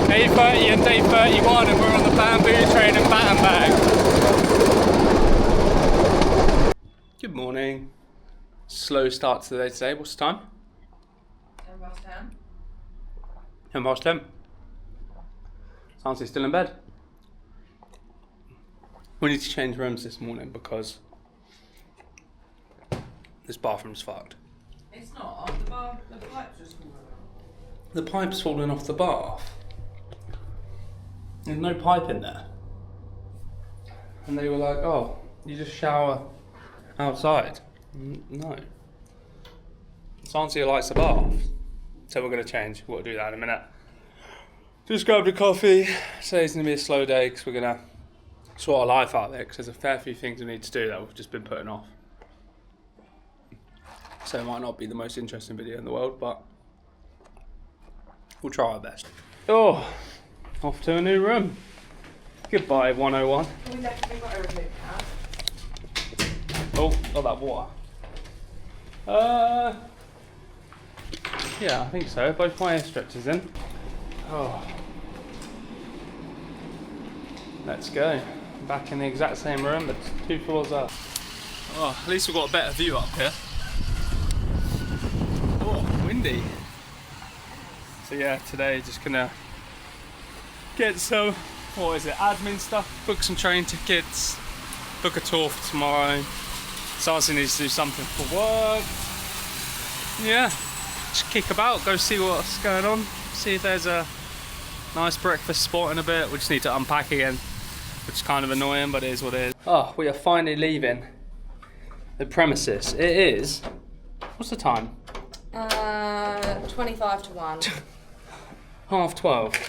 Day 30 and day 31, and we're on the bamboo train in Battambang. Good morning. Slow start to the day today. What's the time? 10:10. 10:10. Sansi's still in bed. We need to change rooms this morning because this bathroom's fucked. It's not. The pipe's just fallen off. The pipe's fallen off the bath. There's no pipe in there. And they were like, oh, you just shower outside. No. Sansi likes the bath. So we're going to change. We'll do that in a minute. Just grabbed a coffee. Today's going to be a slow day because we're going to sort our life out there because there's a fair few things we need to do that we've just been putting off. So it might not be the most interesting video in the world, but we'll try our best. Oh, off to a new room. Goodbye, 101. We definitely got a review now. Oh, got that water. Yeah, I think so. Both my air stretchers in. Oh. Let's go. Back in the exact same room, but 2 floors up. Oh, at least we've got a better view up here. Oh, windy. So yeah, today just gonna get some, admin stuff, book some train tickets, book a tour for tomorrow. Sansi needs to do something for work. Yeah, just kick about, go see what's going on, see if there's a nice breakfast spot in a bit. We just need to unpack again, which is kind of annoying, but it is what it is. Oh, we are finally leaving the premises. It is, what's the time? 25 to 1. 12:30,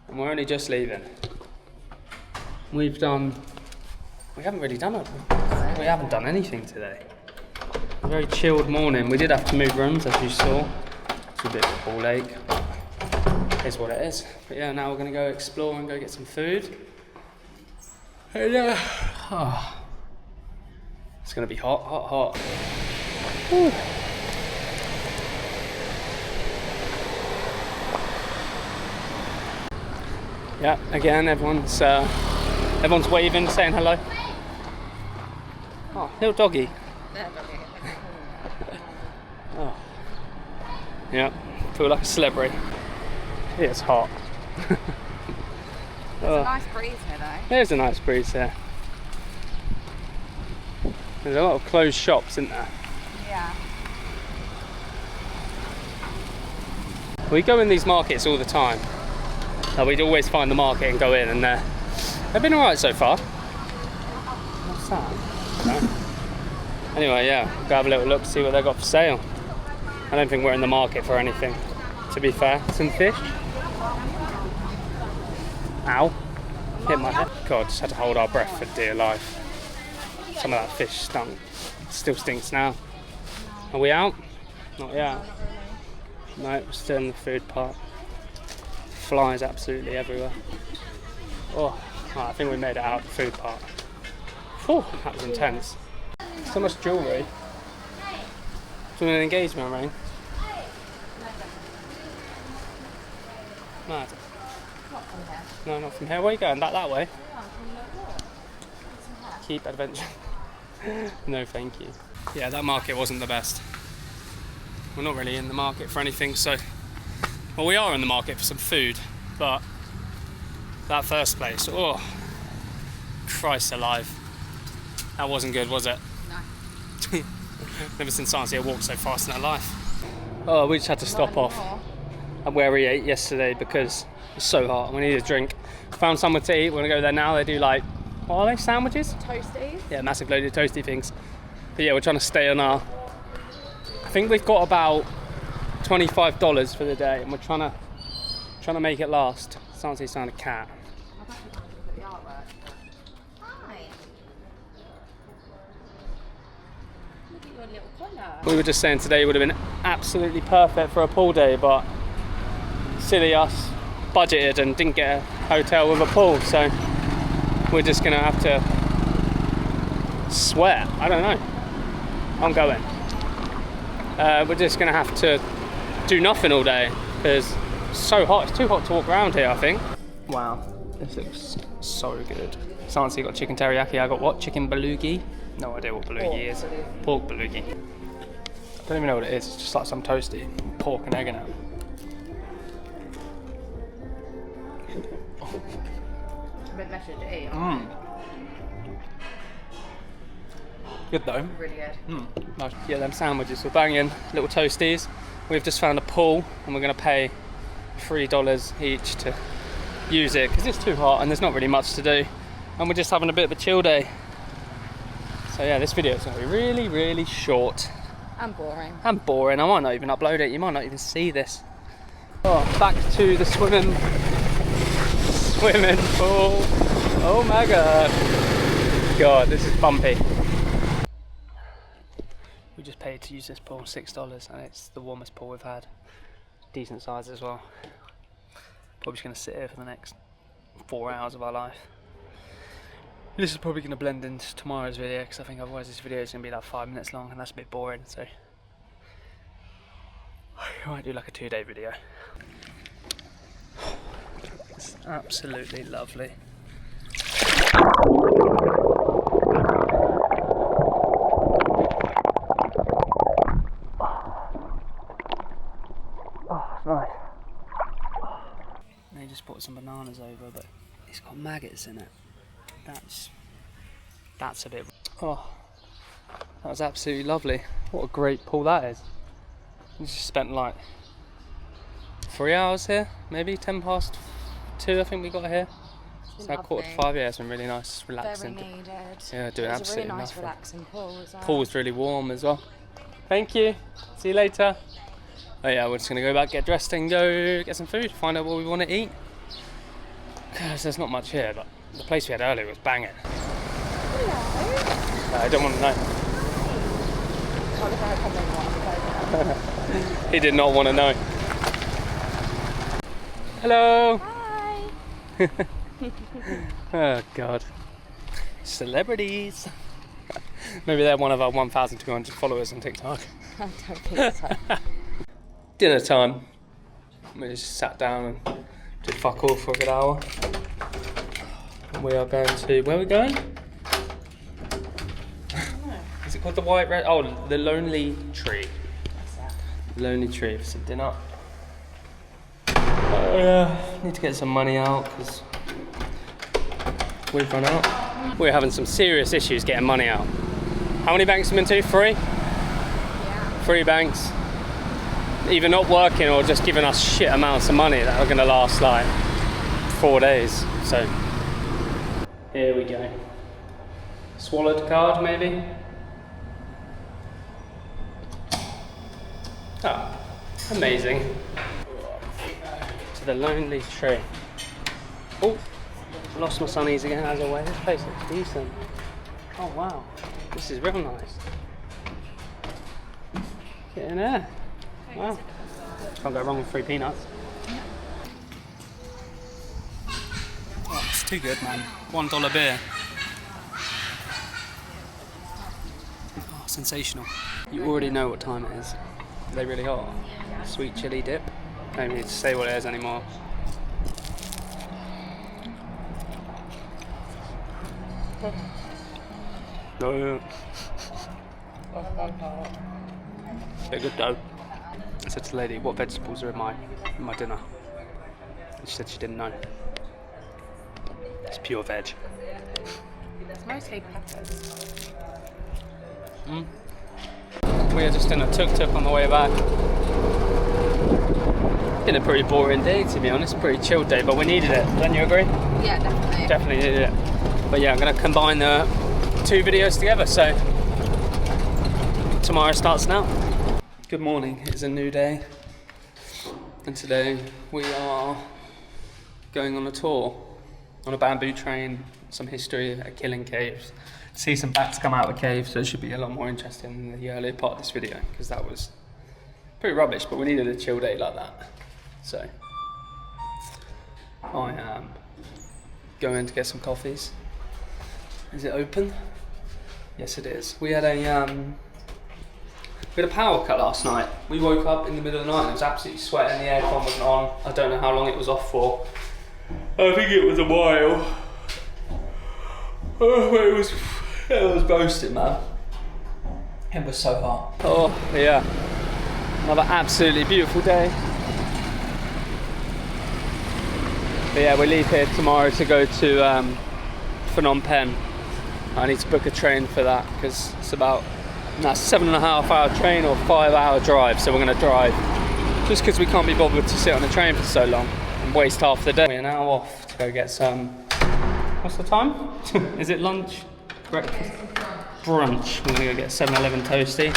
and we're only just leaving. We haven't really done it. We haven't done anything today. A very chilled morning. We did have to move rooms, as you saw. It's a bit of a ball ache, but it is what it is. But yeah, now we're going to go explore and go get some food. And yeah, it's going to be hot, hot, hot. Whew. Yeah, again, everyone's waving, saying hello. Oh, little doggy. Oh. Yeah, feel like a celebrity. It's hot. There's a nice breeze here though. There's a nice breeze here. There's a lot of closed shops, isn't there? Yeah. We go in these markets all the time. We'd always find the market and go in, and they've been alright so far. What's that? No. Anyway, yeah, we'll go have a little look, see what they've got for sale. I don't think we're in the market for anything, to be fair. Some fish. Ow. Hit my head. God, just had to hold our breath for dear life. Some of that fish stunk. Still stinks now. Are we out? Not yet. No, we're still in the food part. Flies absolutely everywhere. Oh, I think we made it out the food part. Whew, that was intense. So much jewellery. Doing an engagement ring. Mad. Not from here. No, not from here. Where are you going? That way? Yeah, I'm from the walk. Keep adventure. No, thank you. Yeah, that market wasn't the best. We're not really in the market for anything, so... Well, we are in the market for some food, but that first place, oh, Christ alive. That wasn't good, was it? No. Never seen Sansi walk so fast in her life. Oh, we just had to stop off at where we ate yesterday because it's so hot and we need a drink. Found somewhere to eat. We're gonna go there now. They do like, what are they, sandwiches? Toasties? Yeah, massive loaded toasty things. But yeah, we're trying to stay on our... I think we've got about $25 for the day, and we're trying to make it last. Sansi's found a cat. I've actually got to look at the artwork. Hi. Look at your little collar. We were just saying today would have been absolutely perfect for a pool day, but silly us budgeted and didn't get a hotel with a pool, so we're just gonna have to sweat. I don't know. I'm going. We're just gonna have to do nothing all day because so hot. It's too hot to walk around here, I think. Wow, this looks so good. Sansi got chicken teriyaki. I got what? Chicken belugi? No idea what belugi is. Pork belugi. I don't even know what it is. It's just like some toasty pork and egg in it. A bit messy to eat. Good though. Really good. Nice. Yeah, them sandwiches were banging. Little toasties. We've just found a pool and we're going to pay $3 each to use it because it's too hot and there's not really much to do. And we're just having a bit of a chill day. So yeah, this video is going to be really, really short. And boring. And boring. I might not even upload it. You might not even see this. Oh, back to the swimming pool. Oh my god. God, this is bumpy. We just paid to use this pool $6 and it's the warmest pool we've had. Decent size as well. Probably just going to sit here for the next 4 hours of our life. This is probably going to blend into tomorrow's video because I think otherwise this video is going to be like 5 minutes long and that's a bit boring, so I might do like a 2-day video. It's absolutely lovely. Oh, it's nice. They just put some bananas over, but it's got maggots in it. That's a bit. Oh, that was absolutely lovely. What a great pool that is. We just spent like 3 hours here, maybe 2:10 I think we got here. It's now 4:45. Yeah, it's been really nice, relaxing. Very needed. Yeah, doing absolutely It was a really nice, nothing. relaxing pool as well. Pool's really warm as well. Thank you. See you later. Oh yeah, we're just gonna go back, get dressed, and go get some food. Find out what we want to eat. Cause there's not much here, but the place we had earlier was banging. Hello. I don't want to know. He did not want to know. Hello. Hi. Oh god. Celebrities. Maybe they're one of our 1,200 followers on TikTok. I don't think so. Dinner time. We just sat down and did fuck all for a good hour. We are going to, where are we going? Is it called the White Red? Oh, the Lonely Tree. What's that? Lonely Tree for some dinner. Yeah, need to get some money out because we've run out. We're having some serious issues getting money out. How many banks have been to? 3? Yeah. 3 banks. Either not working or just giving us shit amounts of money that are going to last like 4 days. So here we go. Swallowed card maybe. Oh, amazing. To the Lonely Tree. Oh, lost my sunnies again as always. This place looks decent. Oh wow, this is real nice. Get in there. Wow. Can't go wrong with free peanuts. Oh, it's too good, man. $1 beer. Oh, sensational. You already know what time it is. Are they really hot? Sweet chili dip. Don't need to say what it is anymore. No. Bit good though. I said to the lady, what vegetables are in my dinner? And she said she didn't know. It's pure veg. It's mostly peppers. We are just in a tuk-tuk on the way back. Been a pretty boring day to be honest, pretty chilled day, but we needed it. Don't you agree? Yeah, definitely. Definitely needed it. But yeah, I'm going to combine the 2 videos together, so tomorrow starts now. Good morning, it's a new day. And today we are going on a tour on a bamboo train, some history at Killing Caves. See some bats come out of the cave, so it should be a lot more interesting than the earlier part of this video, because that was pretty rubbish, but we needed a chill day like that. So I am going to get some coffees. Is it open? Yes it is. We had a We had a power cut last night. We woke up in the middle of the night and it was absolutely sweating, the aircon wasn't on. I don't know how long it was off for. I think it was a while. Oh, it was roasting, man. It was so hot. Oh, yeah. Another absolutely beautiful day. But yeah, we leave here tomorrow to go to Phnom Penh. I need to book a train for that because it's about 7.5 hour train or 5 hour drive, so we're going to drive just because we can't be bothered to sit on the train for so long and waste half the day. We're now off to go get some, what's the time? Is it lunch? Breakfast? Brunch. We're going to go get 7-Eleven toasty.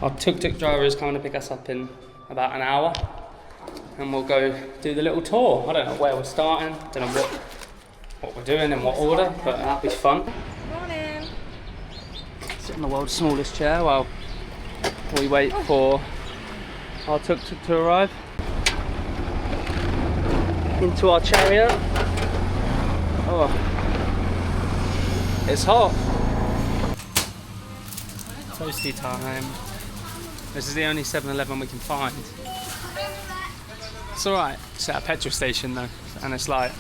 Our tuk-tuk driver is coming to pick us up in about an hour and we'll go do the little tour. I don't know where we're starting, don't know what we're doing in what order, but that'll be fun. Morning. Sit in the world's smallest chair while we wait for our tuk-tuk to arrive. Into our chariot. Oh, it's hot. Toasty time. This is the only 7-Eleven we can find. It's alright. It's at a petrol station though, and it's like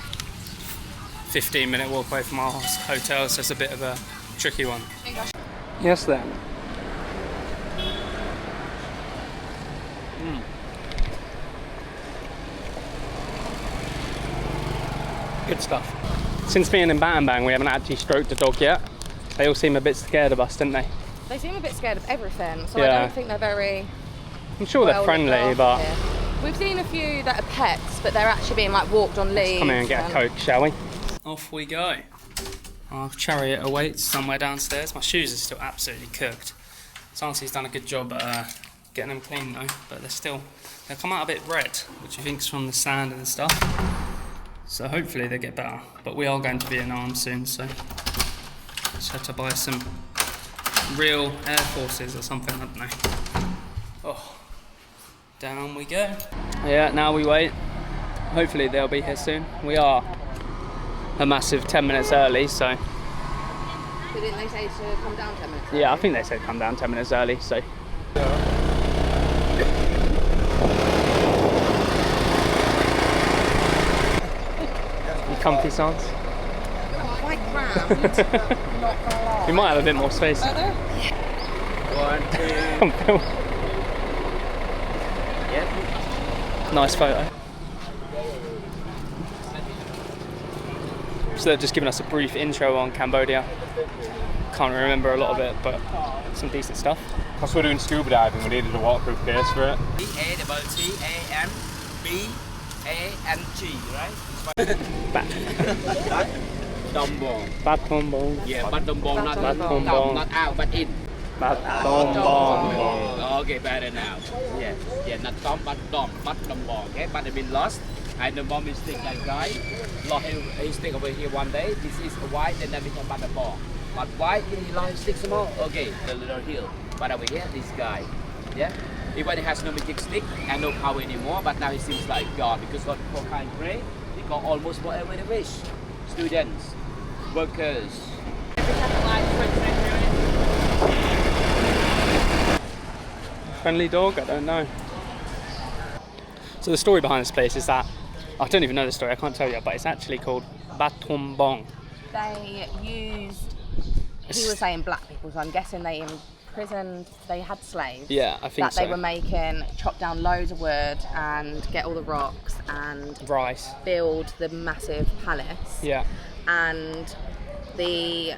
15-minute walk away from our hotel, so it's a bit of a tricky one. Yes then. Good stuff. Since being in Battambang, we haven't actually stroked a dog yet. They all seem a bit scared of us, didn't they? They seem a bit scared of everything, so Yeah. I don't think they're very... I'm sure they're friendly, but... Here. We've seen a few that are pets, but they're actually being like walked on leaves. Come in and get a Coke, shall we? Off we go. Our chariot awaits somewhere downstairs. My shoes are still absolutely cooked. Sansi's done a good job at getting them clean though, but they'll come out a bit red, which I think is from the sand and stuff. So hopefully they get better. But we are going to Vietnam soon, so just have to buy some real Air Forces or something, I don't know. Oh, down we go. Yeah, now we wait. Hopefully they'll be here soon. We are a massive 10 minutes early, so... But didn't they say to come down 10 minutes early? Yeah, I think they said come down 10 minutes early, so... You comfy, Sans? Quite crammed, not gonna lie. We might have a bit more space. Are there? 1, 2... Yeah. Nice photo. So they're just giving us a brief intro on Cambodia. Can't remember a lot of it, but some decent stuff. Because we're doing scuba diving, we needed a waterproof case for it. Battambang, right? Battambang. Yeah, Battambang, not Battambang. not out, but in. Battambang. Okay, better now. Yeah, not Tom, but Dom, Battambang. Okay, but I've been lost. And the mom is think that guy. Lost his stick over here one day. This is a white, and then become Battambang. But white, he lost his stick some more. Okay, the little hill. But over here, this guy. Yeah. Even he has no magic stick and no power anymore, but now he seems like God because God for kind pray, he got almost whatever they wish. Students, workers. Friendly dog? I don't know. So the story behind this place is that, I don't even know the story, I can't tell you, but it's actually called Battambang. They used, he was saying black people, so I'm guessing they imprisoned, they had slaves. Yeah, I think that so. they were making, chop down loads of wood and get all the rocks and Rice. build the massive palace. Yeah. And the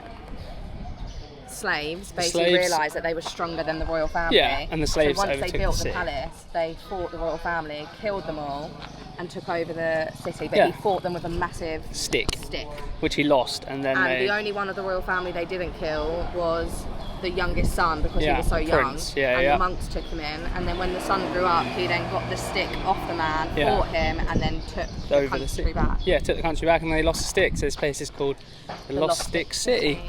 slaves basically realised that they were stronger than the royal family. Yeah, and the slaves so once overtook they built the the city. palace, they fought the royal family, killed them all, and took over the city. But Yeah. he fought them with a massive Stick. stick. Which he lost, and then And the only one of the royal family they didn't kill was the youngest son because he Yeah, was so young. Prince. Yeah, and yeah. the monks took him in, and then when the son grew up, he then got the stick off the man, Yeah. fought him, and then took the over country the city. back. Yeah, took the country back, and they lost the stick. So this place is called the Lost Stick City.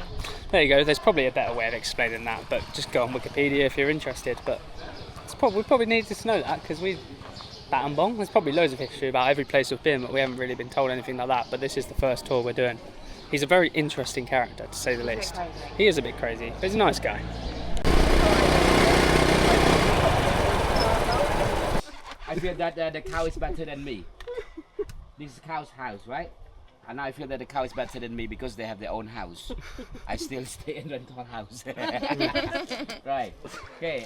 There you go. There's probably a better way of explaining that, but just go on Wikipedia if you're interested. But we probably needed to know that because Battambang. There's probably loads of history about every place we've been, but we haven't really been told anything like that. But this is the first tour we're doing. He's a very interesting character, to say the least. He is a bit crazy, but he's a nice guy. I feel that the cow is better than me. This is cow's house, right? And I feel that the cow is better than me because they have their own house. I still stay in rental house. Right. Okay.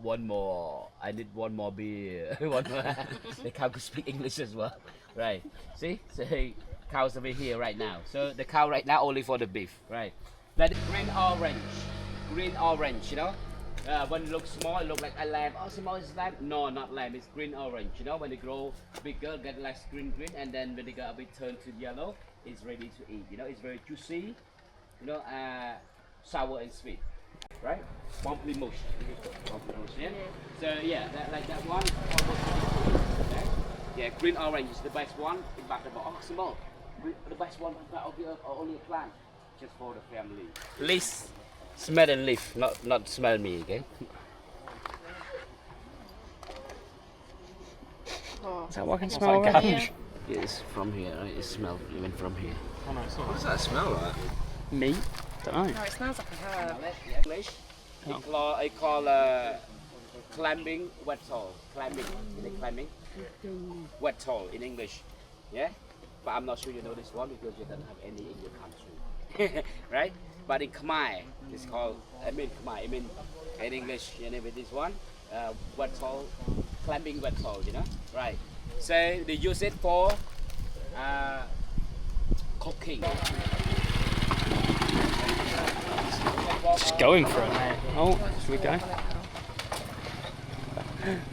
One more. I need one more beer. One more. The cow could speak English as well. Right. See? So cow's over here right now. So the cow right now only for the beef. Right. That green orange. Green orange. You know. When it looks small, it looks like a lamb. Oh, small is lamb? No, not lamb. It's green orange. You know, when they grow bigger, get like green, and then when they get a bit turned to yellow, it's ready to eat. You know, it's very juicy. You know, sour and sweet. Right? Pamplemousse. Pamplemousse, yeah. So yeah, like that one. Okay. Yeah, green orange is the best one. In Battambang. Oh, small. The best one, but only a plant, just for the family. Least. Smell and leaf, not smell me, okay? Is that what I can smell already? Yes, from here, right? It smells even from here. Oh no, it's not. What does that smell like? Meat? Don't know. No, it smells like a herb. English, I call climbing wet soil. Climbing, climbing wet soil in English. Yeah? But I'm not sure you know this one because you don't have any in your country. Right? But in Khmer, it's called, Khmer, in English, you know, with this one, wet soil, climbing wet soil, you know? Right. So they use it for cooking. Just going for it, mate. Oh, should we go?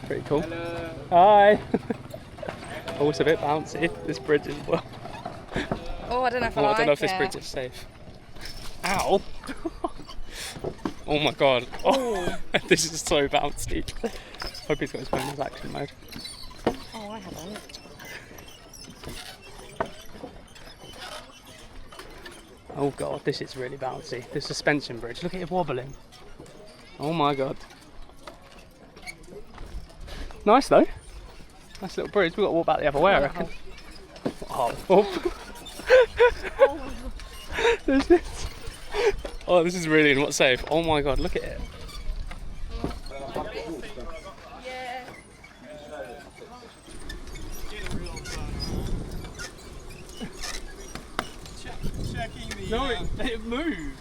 Pretty cool. Hello. Hi! Oh, it's a bit bouncy, this bridge as well. Oh, I don't know if I Oh, I like don't know if this it. bridge is safe. Ow! Oh my god. Oh, this is so bouncy. Hope he's got his phone in action mode. Oh, I haven't. Oh god, this is really bouncy. The suspension bridge, look at it wobbling. Oh my god. Nice though. Nice little bridge. We've got to walk back the other way, I reckon. Oh. There's this. Oh, this is really not safe. Oh my god, look at it. No, it moved.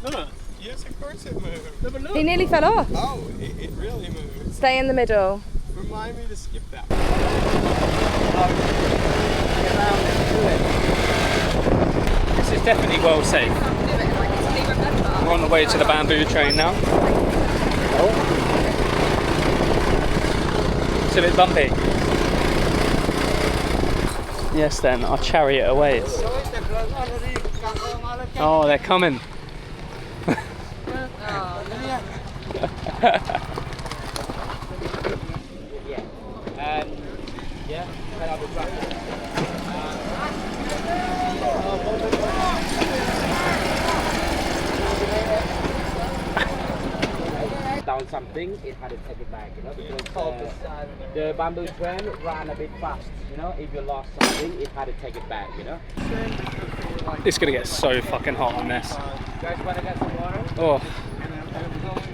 Look. Yes, of course it moved. He nearly fell off. Oh, it really moved. Stay in the middle. Remind me to skip that. This is definitely well safe. We're on the way to the bamboo train now. Oh. It's a bit bumpy. Yes then, our chariot awaits. Oh, they're coming. Yeah, head out the truck. Down something, it had to take it back, you know, because the bamboo train ran a bit fast, you know. If you lost something, it had to take it back, you know. It's gonna get so fucking hot on this. You guys want to get some water? Oh,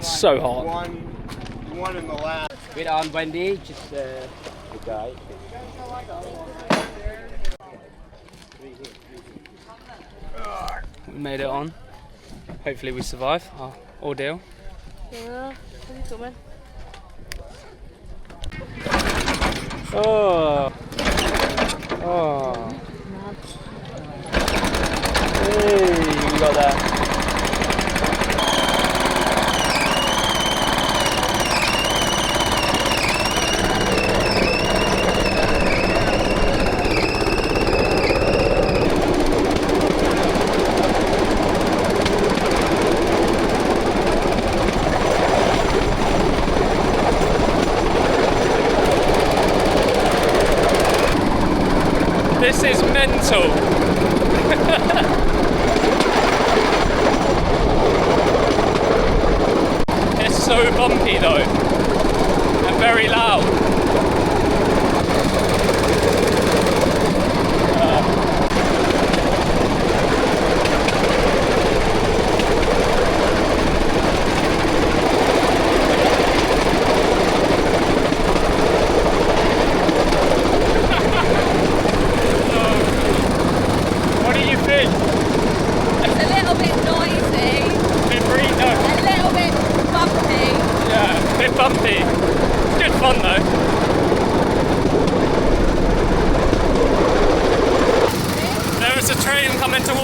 so hot. One in the last. Wait on, Wendy, just the guy. We made it on. Hopefully we survive our ordeal. Yeah, I'm coming. Oh. Oh. Hey, we got that. This is mental. It's so bumpy though, and very loud.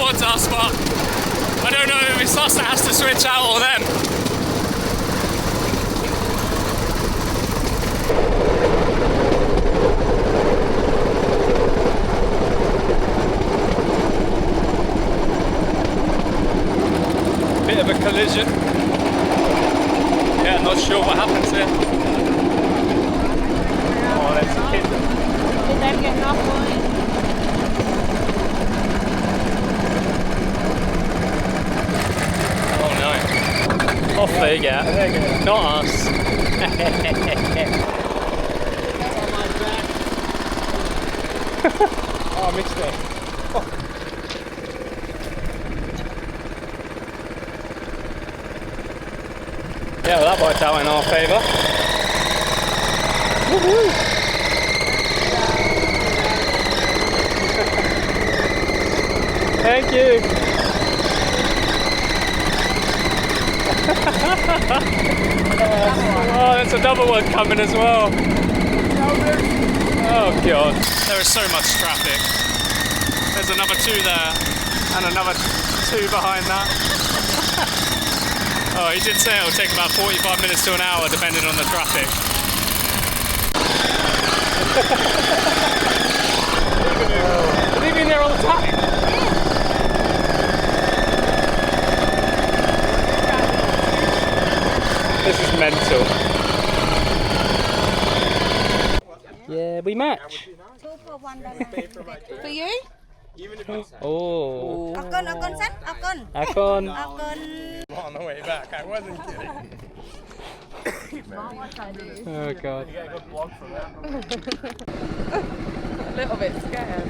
towards us, but I don't know if it's us that has to switch out or them. Bit of a collision. Yeah, not sure what happens here. Oh, there's a kid. Did they get enough money? Oh no. Off they get. Not us. Oh, I missed it. Yeah, well, that worked out in our favour. Woohoo! Thank you. Oh, there's a double one coming as well. Oh god, there is so much traffic. There's another 2 there, and another 2 behind that. Oh, he did say it'll take about 45 minutes to an hour depending on the traffic. Leaving there all the time. This is mental. Yeah, we match. For you? Oh. Akon. On the way back, I wasn't kidding. Oh god. A little bit scared.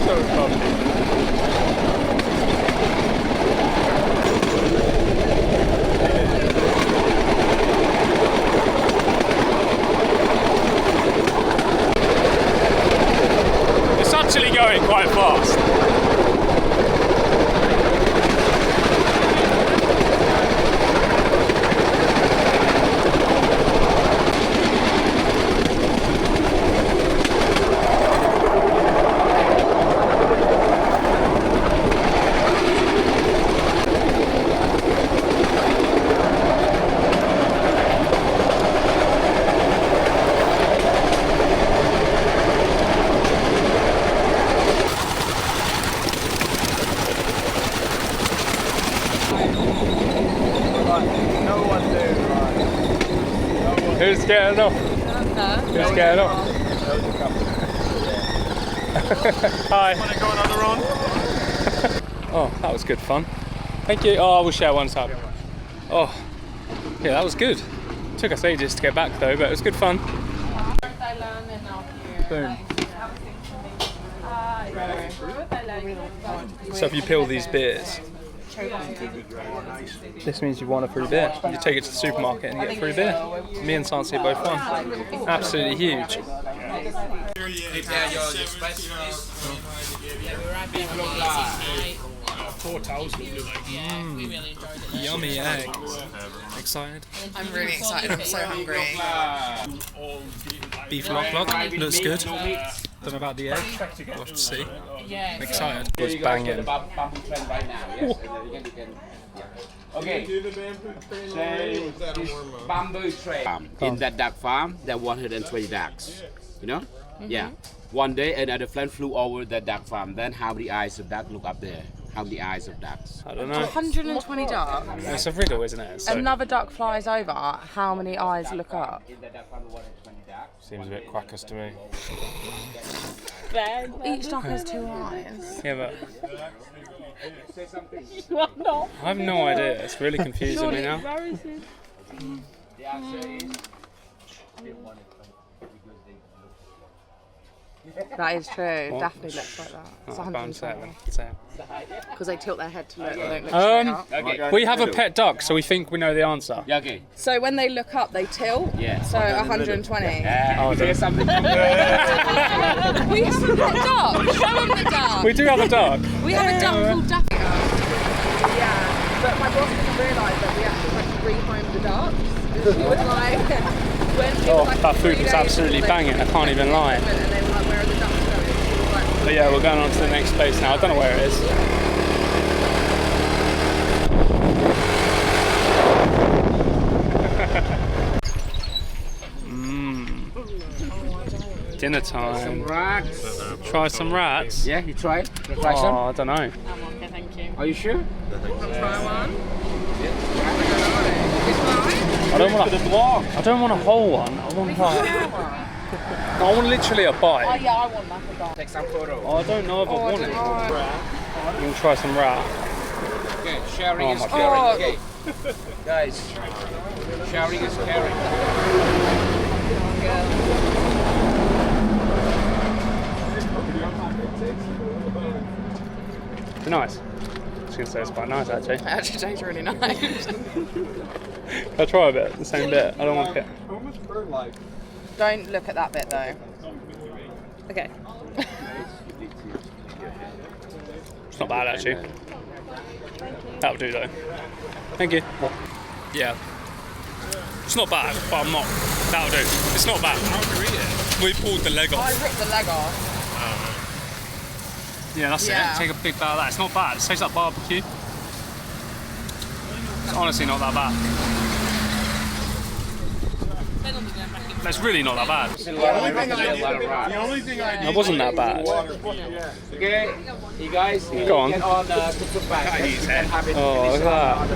So comfy. It's actually going quite fast. Who's getting off? Who's getting off? Hi. Want to go another run? Oh, that was good fun. Thank you. Oh, I will share one tab. Oh, yeah, that was good. Took us ages to get back though, but it was good fun. Boom. So if you peel these beers, this means you won a free beer. You take it to the supermarket and you get a free beer. Me and Sansi both won. Absolutely huge. Yummy egg. Excited? I'm really excited. I'm so hungry. Beef lock lock. Looks good. Don't know about the egg. We'll have to see. I'm excited. It's banging. Okay. Say this bamboo tray. In that duck farm, there are 120 ducks. You know? Yeah. One day, another plane flew over the duck farm. Then how many eyes of duck look up there? How many eyes of ducks? I don't know. 120 ducks. It's a riddle, isn't it? So Another duck flies over. How many eyes look up? In the duck farm, 120 ducks. seems a bit quackers to me. Each duck has 2 eyes. Yeah, but Say something. I have no idea. It's really confusing me now. The answer is That is true. What? Definitely looks like that. It's Oh, 120. Because They tilt their head to look. They don't look straight up. okay. we have a pet duck, so we think we know the answer. Yeah, okay. So when they look up, they tilt. Yeah. So 120. Oh, Say something. We have a pet duck. Show them the duck. We do have a duck. We have a duck called Ducky. Yeah, but my boss didn't realise that we actually went to rehome the ducks. She was like, when it was Oh, like that 3 food was days absolutely before they banging. I can't even lie. and they were like, where are the But yeah, we're going on to the next place now. I don't know where it is. Dinner time. Some rats. Try some rats. Yeah, you try it? You try some? Oh, I don't know. Okay, thank you. Are you sure? Try one. I don't want a whole one. I want like. I want literally a Oh bite. yeah, I want that as well. Take some photo. Oh, I don't know if I want it. You can try some rat. Okay, sharing Oh is my caring. Okay. Guys, sharing is caring. It's nice. I was going to say it's quite nice actually. It actually tastes really nice. I'll try a bit, the same bit. I don't want it. Don't look at that bit though. Okay. It's not bad actually. That'll do though. Thank you. Yeah. It's not bad, but I'm not. That'll do. It's not bad. How do you eat it? We pulled the leg I off. ripped the leg off. Yeah, that's Yeah. it. Take a big bite of that. It's not bad. It tastes like barbecue. It's honestly not that bad. It's really not that bad. The only thing I It wasn't that bad. Okay, you guys, Go on. get on the back. You can have it. Oh, look at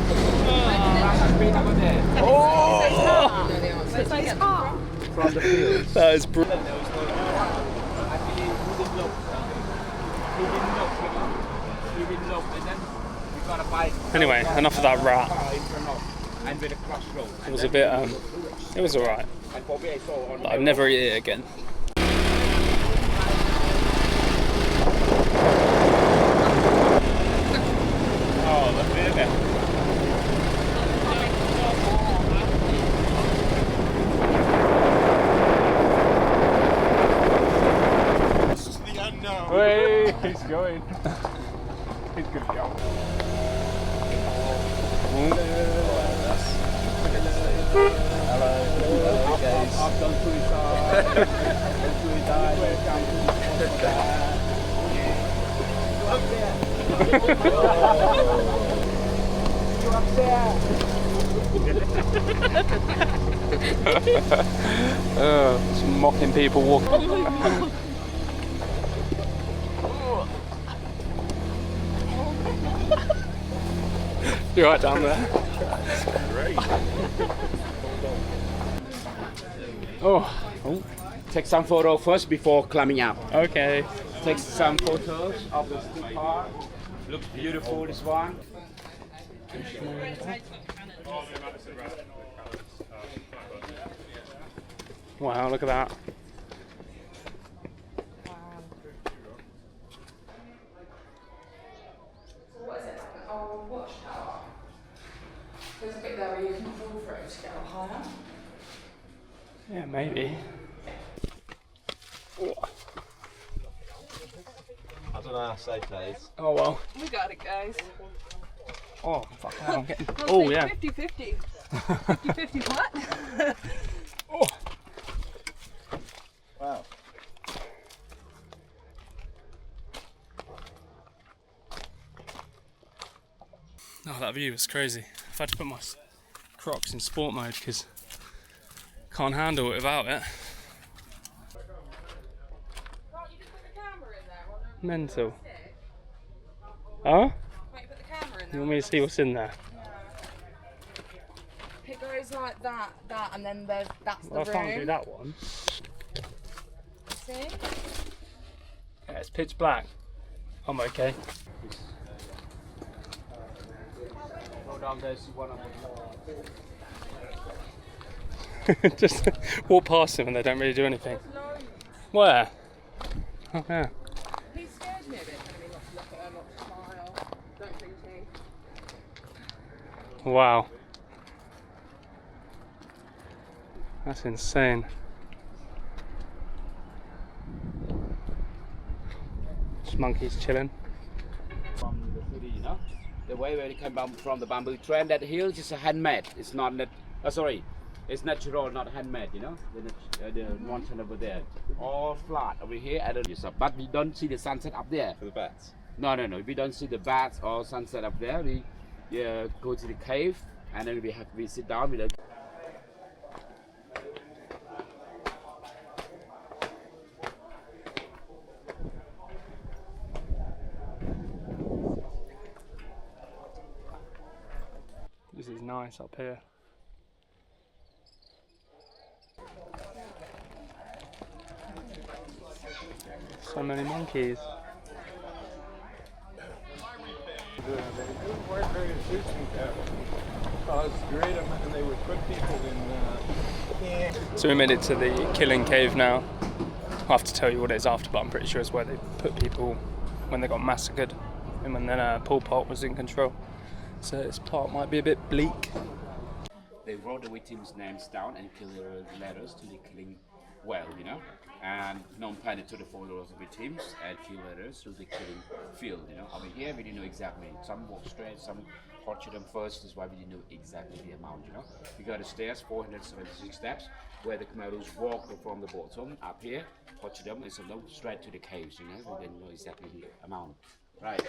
From the field. that. That is brilliant. Anyway, enough of that rat. And with a crossroad. It was a bit, it was alright. And for me, I saw on But I've never eaten it again. Oh, look at it. The unknown. Hey, he's going. He's good to go. I've done suicide. Just mocking people walking. You're right down there. Oh, Take some photo first before climbing up. okay. Take some photos of the stick car. Looks beautiful, this one. Wow, look at that. What is it, like an old watchtower? There's a bit there where you can fall through to get up higher. Yeah, maybe. I don't know how safe that is. Oh well. We got it, guys. Oh, fuck hell, I'm getting. Oh, yeah. 50-50. 50-50 what? Oh. Wow. Oh, that view was crazy. I've had to put my Crocs in sport mode because can't handle it without it. Mental. Huh? Wait, put the camera in You there. want me to see what's in there? It goes like that, and then that's the Well, I room. can't do that one. See? Yeah, it's pitch black. I'm okay. Go down there, see one of Just walk past them and they don't really do anything. Where? Oh, yeah. He scared me a bit, telling me not to look at her, not to smile. Don't drink tea. Wow. That's insane. Just monkeys chilling. from the city, you know. The way where it came from the bamboo tree, that hill is handmade. It's not that. Sorry, It's natural, not handmade, you know. The mountain over there, all flat over here. But we don't see the sunset up there. For the bats. No. We don't see the bats or sunset up there. We go to the cave and then we sit down. This is nice up here. So many monkeys. They weren't very efficient caused great amount, and they would put people in. So we made it to the killing cave now. I'll have to tell you what it is after, but I'm pretty sure it's where they put people when they got massacred and when then Pol Pot was in control. So this part might be a bit bleak. They wrote the victims' names down and killed their letters to the killing well, you know. And Phnom Penh took the photos of the victims and kill letters to the killing field, you know. Over here, we didn't know exactly. Some walked straight, some tortured them first. That's why we didn't know exactly the amount, you know. We got the stairs, 476 steps, where the Khmerus walked from the bottom up here, tortured them, and sent them straight to the caves, you know. We didn't know exactly the amount. Right.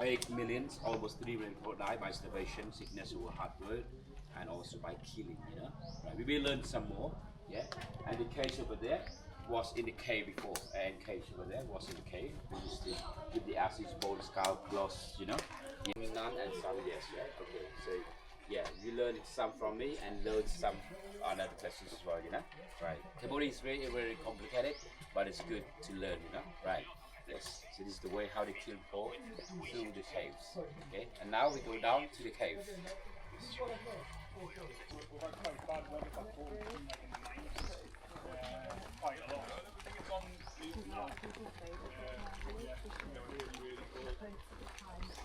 8 million, almost 3 million people died by starvation, sickness, or hard work, and also by killing, you know. Right. We will learn some more, yeah. And the case over there was in the cave before, and cage over there was in the cave. With the ashes, bone, scalp, gloss, you know. None and some yes, yeah. Okay, so yeah, you learned some from me and learned some other questions as well, you know. Right. Cambodia is very, very complicated, but it's good to learn, you know. Right. Yes. So this is the way how they kill people through the caves. Okay. And now we go down to the cave.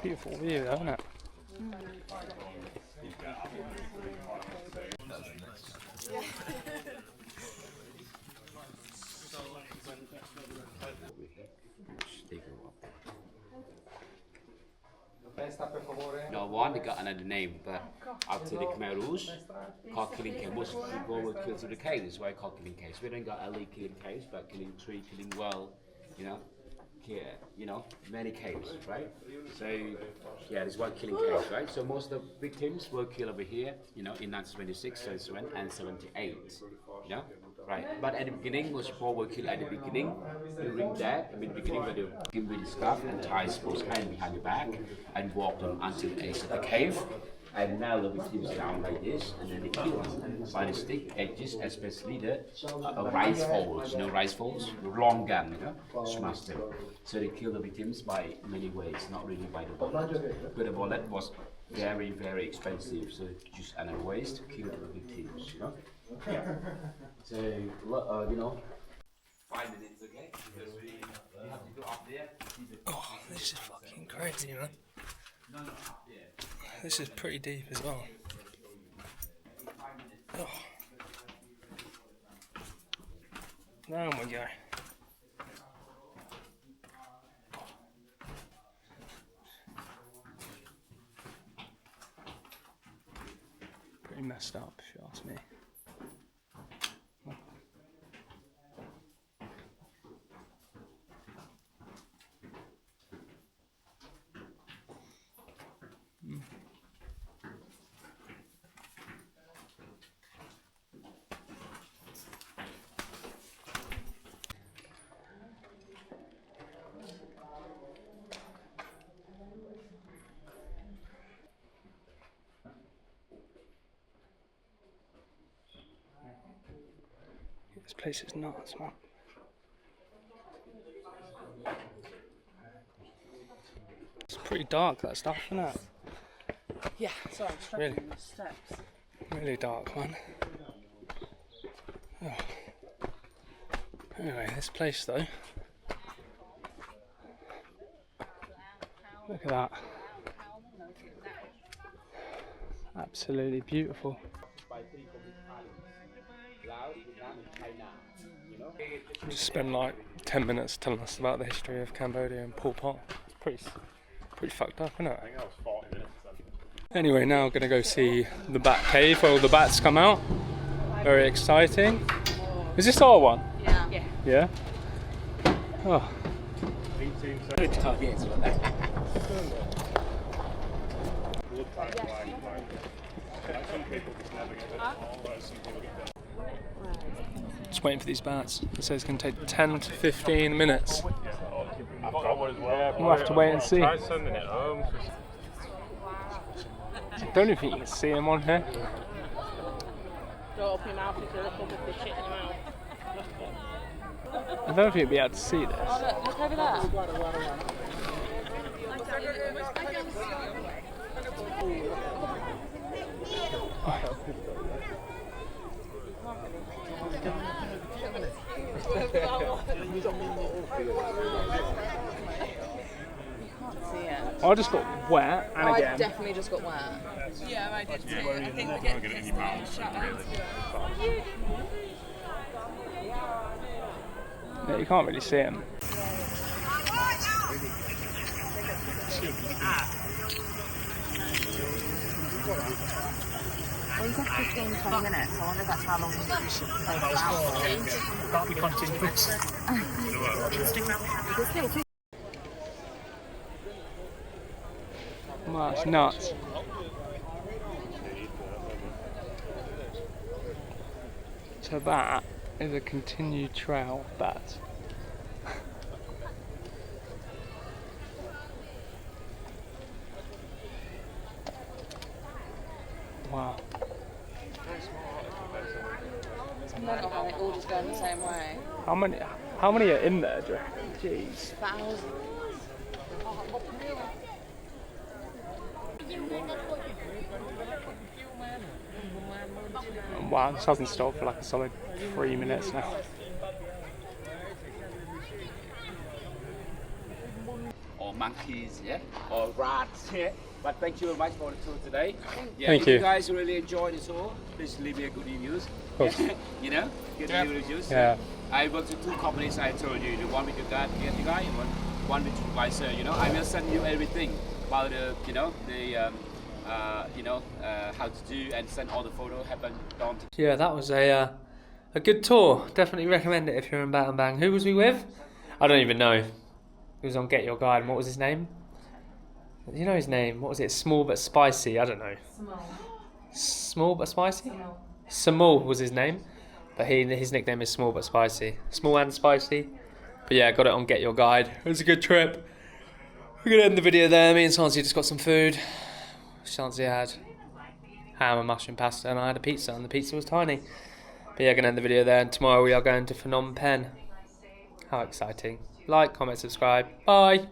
Beautiful view though, isn't it? No one, they got another name, but after the Khmerus, called killing cave. Most people were killed through the cave. That's why called killing caves. We don't got only killing caves, but killing tree, killing well, you know. You know, many caves, right? So, yeah, this is why killing caves, right? So most of the victims were killed over here, you know, in 1926, 77, and 78, you know, right? But at the beginning, most people were killed at the beginning. During that, in the beginning, where they were given with the scarf and ties both hands behind your back and walked them until the edge of the cave. And now the victims down like this, and then they kill them by the stick edges, especially the rice folds, you know, rice folds, long gun, you know, smash them. So they kill the victims by many ways, not really by the bullet. But the bullet was very, very expensive, so just another ways to kill the victims, you know. Yeah. So, you know, 5 minutes, okay? Because we have to go up there. Oh, this is fucking crazy, man. No, up there. This is pretty deep as well. Oh. Down we go. Pretty messed up, if you ask me. This place is nuts, man. It's pretty dark, that stuff, isn't it? Yeah, sorry, I'm struggling Really? with the steps. Really dark, man. Oh. Anyway, this place though. Look at that. Absolutely beautiful. Just spend like 10 minutes telling us about the history of Cambodia and Pol Pot. It's pretty fucked up, isn't it? I think that was 40 minutes. Anyway, now I'm gonna go see the bat cave where all the bats come out. Very exciting. Is this our one? Yeah. Yeah. Oh. Just waiting for these bats. It says it's going to take 10 to 15 minutes. We'll have to wait and see. I don't even think you can see them on here. Don't open your mouth if you look up at the shit in your mouth. I don't think you'll be able to see this. Oh, look over there. I just got wet and I again. definitely just got wet. Yeah, I did too. I think we're getting pissed off. Shut up. Yeah, you can't really see them. Well, you said 15, 20 minutes. I wonder if that's how long it takes. Can't be continuous. Well, that's nuts. So that is a continued trail of bats. Wow. It's mental how they all just go in the same way. How many are in there, do you reckon? Jeez. Thousands. Wow, this hasn't stopped for like a solid 3 minutes now. Or monkeys, yeah, or rats, yeah. But thank you very much for the tour today. Yeah, Thank if you. you guys really enjoyed the tour, please leave me a good reviews. You know, good reviews. Yeah. I work with 2 companies. I told you, the one with the guy, and one with supervisor. You know, I will send you everything about the, how to do and send all the photo happen down. Yeah, that was a good tour. Definitely recommend it if you're in Battambang. Who was we with? I don't even know. He was on Get Your Guide. And what was his name? You know his name? What was it? Small but spicy. I don't know. Small but spicy. Samal was his name, but his nickname is Small but Spicy. Small and spicy. But yeah, got it on Get Your Guide. It was a good trip. We're gonna end the video there. Me and Sansi just got some food. Sansi had ham and mushroom pasta, and I had a pizza, and the pizza was tiny. But yeah, gonna end the video there. And tomorrow we are going to Phnom Penh. How exciting! Like, comment, subscribe. Bye.